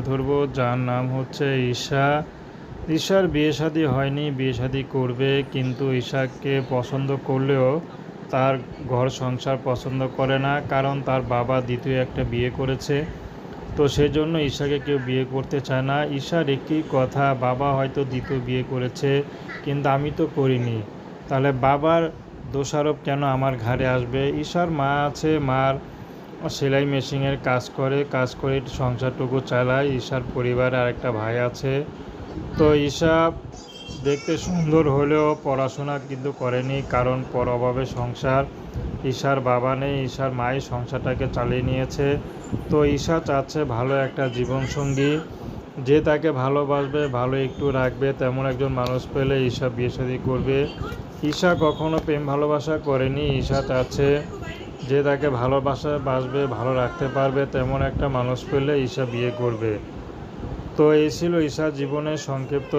ধরবো, যার নাম হচ্ছে ঈশা। ঈশার বিয়ে শাদী হয়নি, বিয়ে শাদী করবে, কিন্তু ঈশাকে পছন্দ করলেও তার ঘর সংসার পছন্দ করে না, কারণ তার বাবা দ্বিতীয় একটা বিয়ে করেছে। তো সেজন্য ঈশাকে কেউ বিয়ে করতে চায় না। ঈশার একই কথা, বাবা হয়তো দ্বিতীয় বিয়ে করেছে কিন্তু আমি তো করিনি, তাহলে বাবার দোষারোপ কেন আমার ঘাড়ে আসবে। ঈশার মা আছে, মার সেলাই মেশিনের কাজ করে সংসারটুকু চালায়। ঈশার পরিবারে আরেকটা ভাই আছে। তো ঈশা দেখতে সুন্দর হলেও পড়াশোনা কিন্তু করেনি, কারণ অভাবে সংসার। ঈশার বাবা নেই, ঈশার মাই সংসারটাকে চালিয়ে নিয়েছে। তো ঈশা চাচ্ছে ভালো একটা জীবনসঙ্গী, যে তাকে ভালোবাসবে, ভালো একটু রাখবে, তেমন একজন মানুষ পেলে ঈশা বিয়ে শাদী করবে। ঈশা কখনো প্রেম ভালোবাসা করেনি। ঈশা চাচ্ছে যে তাকে বাসবে, ভালো রাখতে পারবে, তেমন একটা মানুষ পেলে ঈশা বিয়ে করবে। তো এই ছিল ঈশার জীবনের সংক্ষিপ্ত